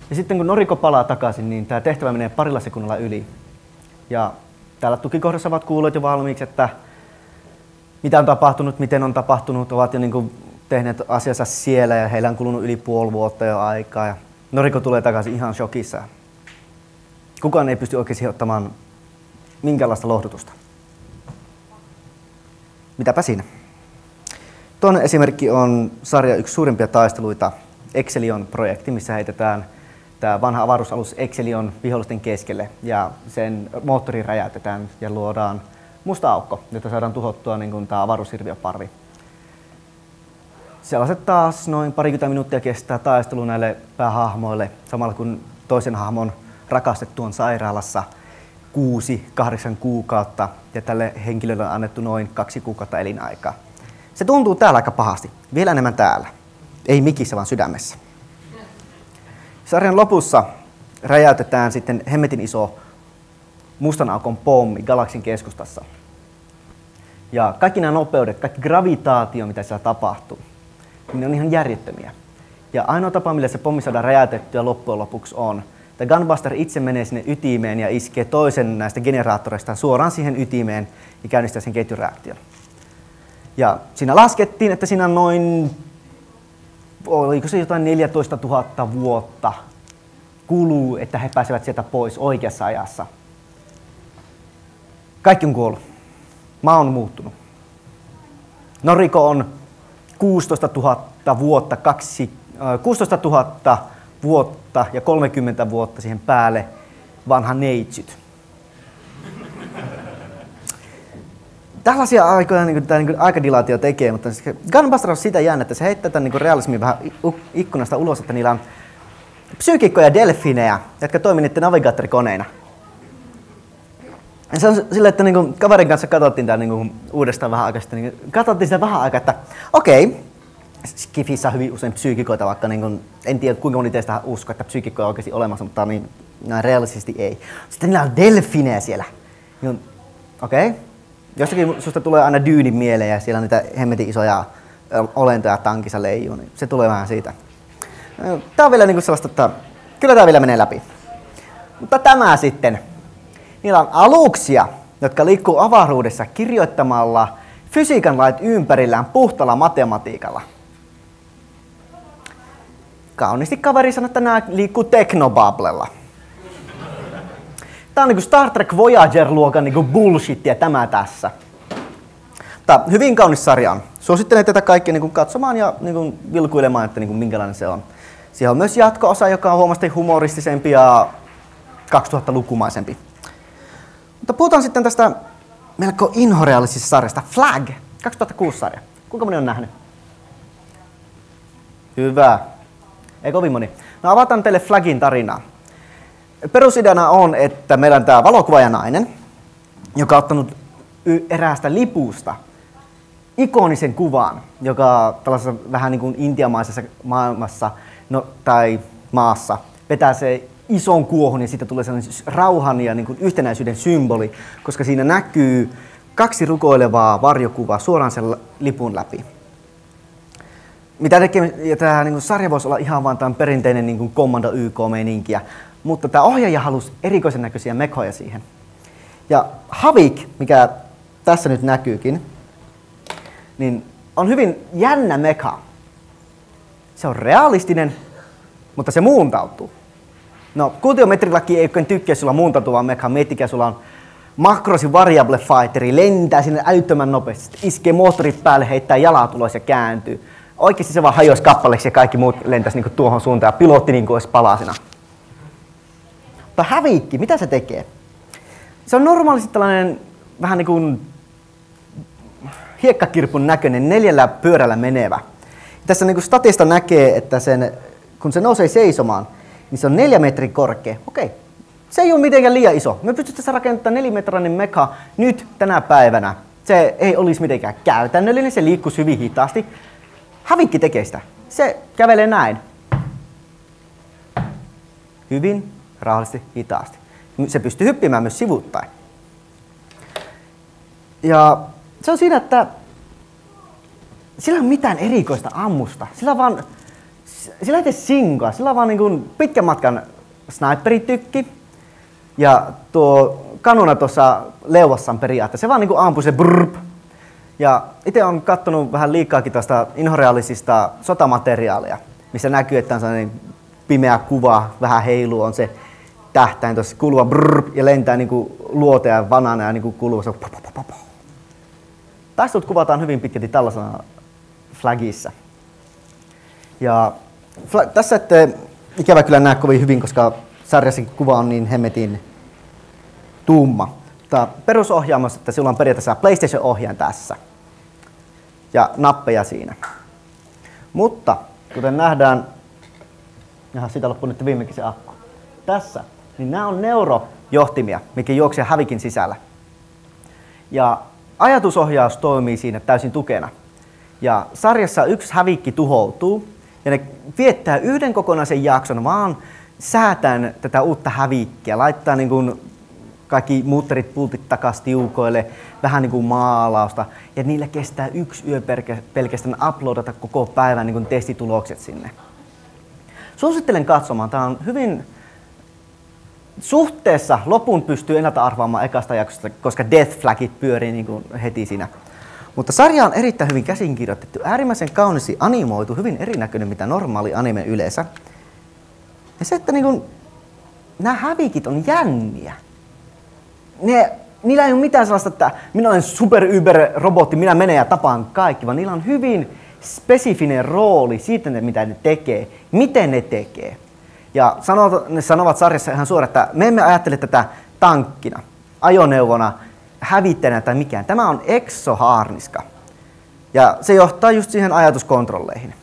Ja sitten kun Noriko palaa takaisin, niin tämä tehtävä menee parilla sekunnilla yli. Ja täällä tukikohdassa ovat kuulleet jo valmiiksi, että mitä on tapahtunut, miten on tapahtunut, ovat jo niin kuin tehneet asiansa siellä ja heillä on kulunut yli puoli vuotta jo aikaa. Ja Noriko tulee takaisin ihan shokissa. Kukaan ei pysty oikein ottamaan minkäänlaista lohdutusta. Mitäpä siinä? Toinen esimerkki on sarja yksi suurimpia taisteluita, Exelion-projekti, missä heitetään tämä vanha avaruusalus Exelion vihollisten keskelle ja sen moottori räjäytetään ja luodaan musta aukko, jotta saadaan tuhottua niin kuin tämä avaruushirviöparvi. Sellaiset taas noin 20 minuuttia kestää taistelu näille päähahmoille, samalla kun toisen hahmon rakastettu on sairaalassa 6-8 kuukautta ja tälle henkilölle on annettu noin 2 kuukautta elinaikaa. Se tuntuu täällä aika pahasti, vielä enemmän täällä. Ei mikissä, vaan sydämessä. Sarjan lopussa räjäytetään sitten hemmetin iso mustan aukon pommi galaksin keskustassa. Ja kaikki nämä nopeudet, kaikki gravitaatio, mitä siellä tapahtuu, ne on ihan järjettömiä. Ja ainoa tapa, millä se pommi saadaan räjäytettyä loppujen lopuksi on, että Gunbuster itse menee sinne ytimeen ja iskee toisen näistä generaattoreista suoraan siihen ytimeen ja käynnistää sen ketjureaktion. Ja siinä laskettiin, että siinä on noin, oliko se jotain 14 000 vuotta kuluu, että he pääsevät sieltä pois oikeassa ajassa. Kaikki on kuollut. Maa on muuttunut. Noriko on 16 000 vuotta, 16 000 vuotta ja 30 vuotta siihen päälle vanha neitsyt. Tällaisia aikoja tämä aikadilaatio tekee, mutta Gunbuster on sitä jännä, että se heittää tämän realismin vähän ikkunasta ulos, että niillä on psyykikkoja ja delfinejä, jotka toimii niiden navigaattorikoneina. Ja se on sillä, että kaverin kanssa katsottiin tämä uudestaan vähän aikaa sitten, katsottiin sitä vähän aikaa, että okei, Skifissä on hyvin usein psyykikoita, vaikka en tiedä kuinka moni teistä uskoo, että psyykikkoja on oikeasti olemassa, mutta näin realistisesti ei. Sitten niillä on delfinejä siellä. Okei. Jostakin susta tulee aina Dyynin mieleen ja siellä on niitä hemmetin isoja olentoja tankissa leijuu, niin se tulee vähän siitä. Tää on vielä sellaista, että kyllä tää vielä menee läpi. Mutta tämä sitten. Niillä on aluksia, jotka liikkuu avaruudessa kirjoittamalla fysiikan lait ympärillään puhtaalla matematiikalla. Kauniisti kaveri sanoi, että nämä liikkuu teknobablella. Tää on Star Trek Voyager-luokan bullshittia tämä tässä. Tää hyvin kaunis sarja on. Suosittelen tätä kaikkia katsomaan ja vilkuilemaan, että minkälainen se on. Siellä on myös jatko-osa, joka on huomattavasti humoristisempi ja 2000-lukumaisempi. Mutta puhutaan sitten tästä melko inhorealistisesta sarjasta. Flag, 2006-sarja. Kuinka moni on nähnyt? Hyvä. Ei kovin moni. No avataan teille Flagin tarinaa. Perusideana on, että meillä on tämä valokuvaajanainen, joka on ottanut eräästä lipusta ikonisen kuvan, joka tällaisessa vähän niin kuin intiamaisessa maailmassa tai maassa, vetää se ison kuohun ja siitä tulee sellainen rauhan ja niin kuin yhtenäisyyden symboli, koska siinä näkyy 2 rukoilevaa varjokuvaa suoraan sen lipun läpi. Mitä tekee, ja tämä niin kuin sarja voisi olla ihan vaan tämän perinteinen niin kuin Commando YK-meininkiä, mutta tämä ohjaaja halusi erikoisen näköisiä mekhoja siihen. Ja Havik, mikä tässä nyt näkyykin, niin on hyvin jännä mekha. Se on realistinen, mutta se muuntautuu. No, kuutiometrilaki ei oikein tykkää sulla muuntautuvaa mekhaa. Miettikää, sulla on Macrosin Variable Fighteri, lentää sinne älyttömän nopeasti, iskee moottorit päälle, heittää jalat ulos ja kääntyy. Oikeasti se vaan hajoisi kappaleeksi ja kaikki muut lentäisi niinku tuohon suuntaan ja pilotti niinku olisi palasina. Mutta Häviikki, mitä se tekee? Se on normaalisti tällainen vähän niin kuin hiekkakirpun näköinen 4 pyörällä menevä. Tässä niin kuin statista näkee, että kun se nousee seisomaan, niin se on 4 metrin korkea. Okei, se ei ole mitenkään liian iso. Me pystyttäisiin rakentamaan 4-metrinen mekha nyt tänä päivänä. Se ei olisi mitenkään käytännöllinen, se liikkuisi hyvin hitaasti. Hävikki tekee sitä. Se kävelee näin. Hyvin, rauhallisesti, hitaasti. Se pystyy hyppimään myös sivuuttain. Ja se on siinä, että sillä ei ole mitään erikoista ammusta. Sillä ei tee sinkoa. Sillä on vaan niin kuin pitkän matkan sniperitykki. Ja tuo kanuna tuossa leuassaan periaatteessa. Se vaan niin kuin ampuu se brrrp. Ja itse olen katsonut vähän liikaakin tuosta inhorealisista sotamateriaalia, missä näkyy, että on sellainen pimeä kuva, vähän heiluu, on se tähtäin tuossa kuluva brrrp ja lentää niin kuin luote ja vanana ja niin kuin kuluu. Taistelut kuvataan hyvin pitkälti tällaisena flagissa. Ja tässä ette ikävä kyllä näe kovin hyvin, koska sarjassa kuva on niin hemmetin tumma. Mutta perusohjaamassa, että sillä on periaatteessa PlayStation-ohjaaja tässä. Ja nappeja siinä. Mutta kuten nähdään, siitä loppui nyt viimekin se akku. Tässä, niin nämä on neurojohtimia, mikä juoksee Hävikin sisällä. Ja ajatusohjaus toimii siinä täysin tukena. Ja sarjassa yksi Hävikki tuhoutuu ja ne viettää yhden kokonaisen jakson vaan säätään tätä uutta Hävikkiä, laittaa niin kuin kaikki mutterit, pultit takaisin tiukoille, vähän niin kuin maalausta, ja niillä kestää 1 yö pelkästään uploadata koko päivän niin kuin testitulokset sinne. Suosittelen katsomaan, tämä on hyvin suhteessa, lopun pystyy ennalta arvaamaan ekasta jaksosta, koska death flagit pyörii niin kuin heti siinä. Mutta sarja on erittäin hyvin käsinkirjoitettu, äärimmäisen kauniisti animoitu, hyvin erinäköinen mitä normaali anime yleensä. Ja se, että niin kuin, nämä Hävikit on jänniä. Niillä ei ole mitään sellaista, että minä olen super-yber-robotti, minä menen ja tapaan kaikki, vaan niillä on hyvin spesifinen rooli siitä, mitä ne tekee, miten ne tekee. Ja ne sanovat sarjassa ihan suoraan, että me emme ajattele tätä tankkina, ajoneuvona, hävittäjänä tai mikään. Tämä on exohaarniska. Ja se johtaa just siihen ajatuskontrolleihin.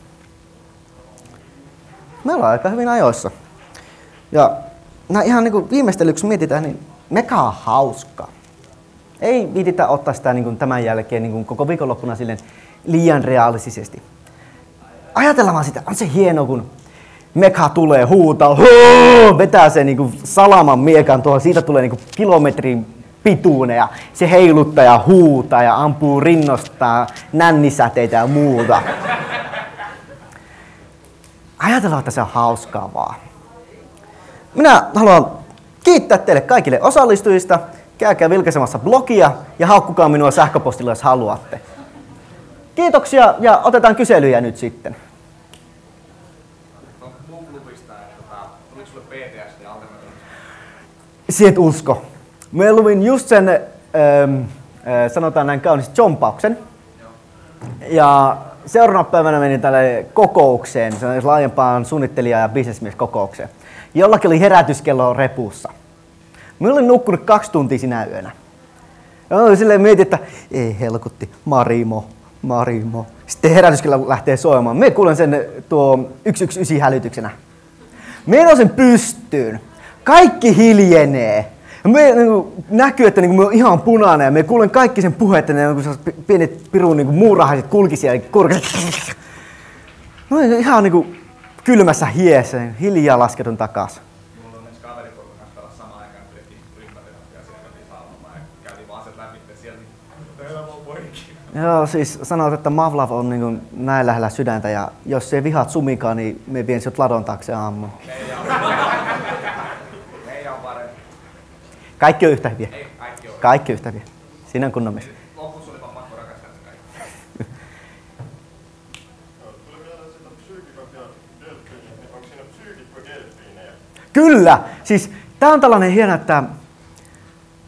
Me ollaan aika hyvin ajoissa. Ja ihan niin kuin viimeistelyksi mietitään, niin mekha on hauska. Ei viititä ottaa sitä niin kuin tämän jälkeen niin kuin koko viikonloppuna silleen liian realistisesti. Ajatellaan vaan sitä, on se hieno kun mekha tulee, huutaa, vetää sen niin kuin salaman miekan tuohon, siitä tulee niin kuin kilometrin pituinen ja se heiluttaa ja huutaa ja ampuu rinnostaa nännisäteitä ja muuta. Ajatellaan, että se on hauskaa vaan. Minä haluan kiittää teille kaikille osallistujista. Käykää vilkaisemassa blogia ja haukkukaa minua sähköpostilla, jos haluatte. Kiitoksia ja otetaan kyselyjä nyt sitten. Onko mun klubista, että tuliko sulle PTSD ja alternatiivista? Siet usko. Mä luin just sen, sanotaan näin kauniisti, jompauksen. Ja seuraavana päivänä menin tälle kokoukseen, se on laajempaan suunnittelija- ja bisnesmieskokoukseen. Jollakin oli herätyskello repussa. Mä olin nukkunut 2 tuntia sinä yönä. Ja silleen mietin, että ei helkutti, Marimo. Sitten herätyskello lähtee soimaan. Me kuulen sen tuo 119 hälytyksenä. Me nousen pystyyn. Kaikki hiljenee. Me näkyy, että me on ihan punainen ja me kuulen kaikki sen puheet, että ne pienet pirun muurahaiset kulki siellä. No ihan kylmässä hiessä, hiljaa lasketun takas. Mulla on onneksi kaveriporukan kanssa pelasi samaan aikaan, kun tehtiin ryhmäterapiaa, siellä käytiin saunomaan ja käytiin vaan sen läpi siellä, niin elämä on poikki. Joo, siis sanoit, että Mavlav on niin kuin näin lähellä sydäntä ja jos se vihaat sumikaan, niin me vien sinut ladon taakse aamuun. Meidän on parempi. Kaikki on yhtä hyviä. Ei, kaikki on. Kaikki yhtä hyviä. Siinä on kunnon mies. Lopussa oli vaan pakko rakastaa se kaikki. Tuli vielä sitä psyykikot ja delfiinit, niin onko siinä psyykikko-delfiinejä? Kyllä! Siis tää on tällainen hieno, että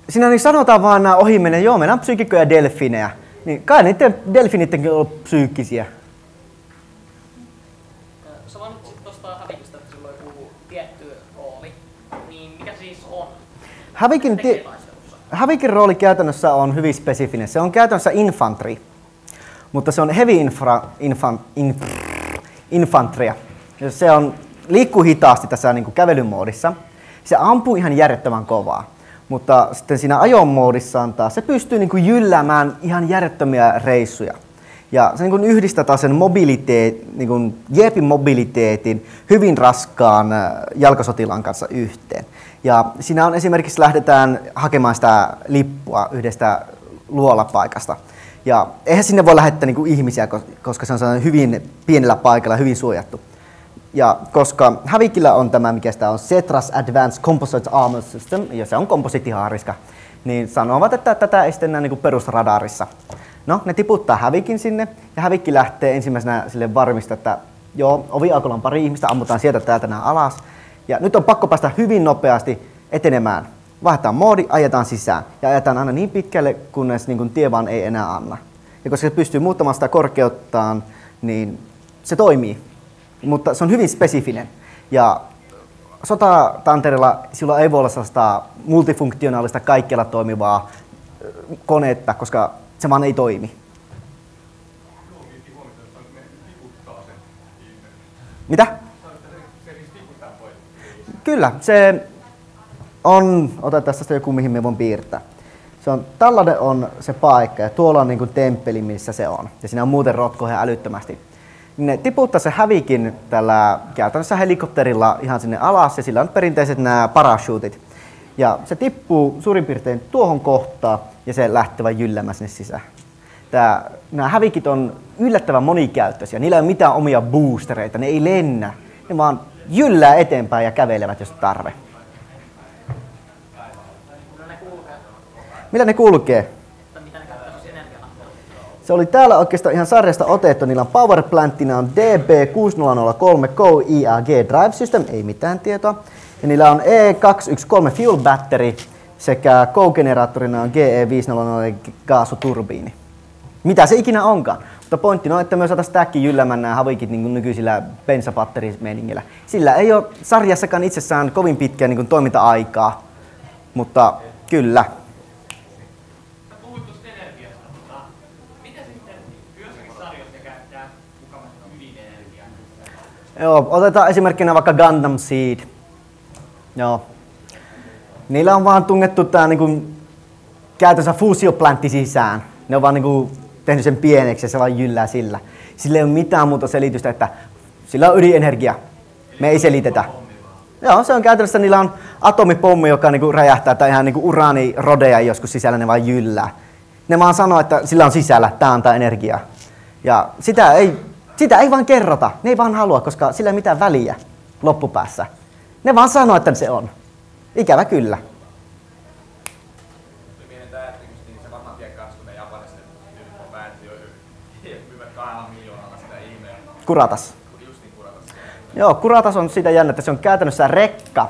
siinä niin sanotaan vaan nämä ohimennen, joo, meillä on psyykikkoja ja delfinejä. Niin kai niiden delfinittenkin on ollut psyykkisiä. Sä mainitsit tuosta hävikistä, että sillä on joku tietty rooli. Niin mikä siis on? Hävikin rooli käytännössä on hyvin spesifinen. Se on käytännössä infantry, mutta se on heavy infantria. Se liikkuu hitaasti tässä niin kuin kävelymoodissa. Se ampuu ihan järjettömän kovaa. Mutta sitten siinä ajomoodissaan taas se pystyy niin kuin jylläämään ihan järjettömiä reissuja. Ja se niin kuin yhdistää taas sen niin jeepin mobiliteetin hyvin raskaan jalkasotilaan kanssa yhteen. Ja siinä on esimerkiksi lähdetään hakemaan sitä lippua yhdestä luolapaikasta. Ja eihän sinne voi lähettää niin kuin ihmisiä, koska se on hyvin pienellä paikalla, hyvin suojattu. Ja koska Hävikillä on tämä, mikä sitä on, Setras Advanced Composite Armor System, ja se on komposittihaariska, niin sanovat, että tätä ei sitten näe niin perusradarissa. No, ne tiputtaa Hävikin sinne, ja Hävikki lähtee ensimmäisenä sille varmistaa, että joo, oviaukolla on pari ihmistä, ammutaan sieltä täältä nämä alas. Ja nyt on pakko päästä hyvin nopeasti etenemään. Vaihdetaan moodi, ajetaan sisään, ja ajetaan aina niin pitkälle, kunnes niin kuin tie vaan ei enää anna. Ja koska se pystyy muuttamaan sitä korkeuttaan, niin se toimii. Mutta se on hyvin spesifinen. Ja sotatanterilla sillä ei voi olla sellaista multifunktionaalista kaikkialla toimivaa konetta, koska se vaan ei toimi. Mitä? Kyllä, se on, otetaan tästä joku mihin me voin piirtää. Se on, tällainen on se paikka ja tuolla on niin kuin temppeli, missä se on. Ja siinä on muuten rotkoja älyttömästi. Ne tiputtaa se Hävikin tällä käytännössä helikopterilla ihan sinne alas ja sillä on perinteiset nämä parachuutit. Ja se tippuu suurin piirtein tuohon kohtaan ja se lähtee vain jyllämään sinne sisään. Nämä Hävikit on yllättävän monikäyttöisiä. Niillä ei ole mitään omia boostereita, ne ei lennä. Ne vaan jyllää eteenpäin ja kävelevät, jos tarve. Millä ne kulkee? Se oli täällä oikeastaan ihan sarjasta otettu. Niillä on power plantina on DB6003 Go IAG Drive System, ei mitään tietoa. Ja niillä on E213 Fuel Battery sekä Go-generaattorina on GE500 kaasuturbiini. Mitä se ikinä onkaan. Mutta pointti on, että me saataisiin tämäkin jyllämään nämä Hävikit niin nykyisillä bensapatterimeiningillä. Sillä ei ole sarjassakaan itsessään kovin pitkää niin toiminta-aikaa, mutta kyllä. Joo, otetaan esimerkkinä vaikka Gundam Seed. Joo. Niillä on vaan tungettu tää niinku käytössä fuusioplantti sisään. Ne on vaan niinku tehnyt sen pieneksi ja se vaan jyllää sillä. Sillä ei ole mitään muuta selitystä, että sillä on ydinenergia. Me ei selitetä. Joo, se on käytännössä, niillä on atomipommi, joka niinku räjähtää tai ihan niinku uraanirodeja joskus sisällä, ne vaan jyllää. Ne vaan sanoo, että sillä on sisällä, tää antaa energiaa. Ja sitä ei vaan kerrota. Ne ei vaan halua, koska sillä ei mitään väliä loppupäässä. Ne vaan sanoo, että se on. Ikävä kyllä. Se varmaan tiedä kanssa, kun ne japanista tyylit on päätti jo myyvät 2 miljoonalla sitä ihmeä. Kuratas. Just niin Kuratas. Joo, Kuratas on sitä jännä, että se on käytännössä rekka,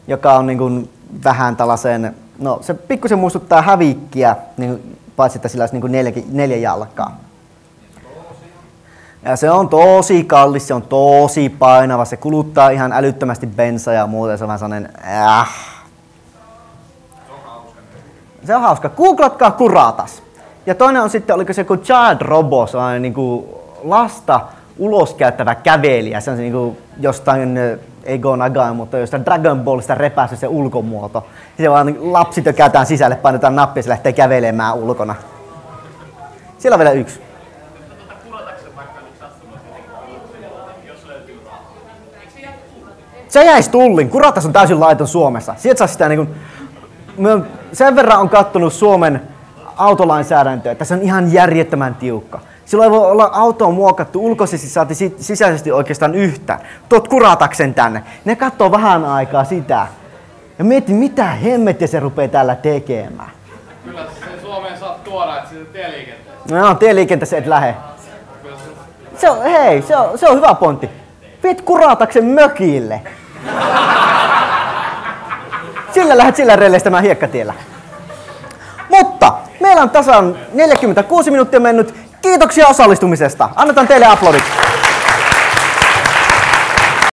joka on niin kuin vähän tällaisen, no se pikkusen muistuttaa Hävikkiä, niin paitsi että sillä olisi niin kuin 4 jalkaa. Ja se on tosi kallis, se on tosi painava, se kuluttaa ihan älyttömästi bensaa ja muuta, se on vähän sellainen Se on hauska. Googlatkaa Kuratas. Ja toinen on sitten, oliko se joku Child Robo, sellainen niin kuin lasta uloskäyttävä kävelijä, se on niin kuin jostain, ei Go Nagai, mutta jostain Dragon Ballista repäsy se ulkomuoto. Se vaan lapsi tökätään sisälle, painetaan nappia ja se lähtee kävelemään ulkona. Siellä on vielä yksi. Se jäisi tullin. Kuratas on täysin laiton Suomessa. Sieltä saa sitä niinku... Sen verran on kattonut Suomen autolainsäädäntöä, että se on ihan järjettömän tiukka. Silloin ei voi olla autoa muokattu ulkoisesti saati sisäisesti oikeastaan yhtään. Tuot kurataksen tänne. Ne katsoo vähän aikaa sitä. Ja mieti, mitä hemmettiä se rupeaa täällä tekemään. Kyllä se Suomeen saa tuoda, että siitä tieliikenteessä. No tieliikenteessä et lähe. Se on hyvä pointti. Viet kurataksen mökille. Sillä lähdet sillä relleistämään hiekkatiellä. Mutta meillä on tasan 46 minuuttia mennyt. Kiitoksia osallistumisesta. Annetaan teille aplodit.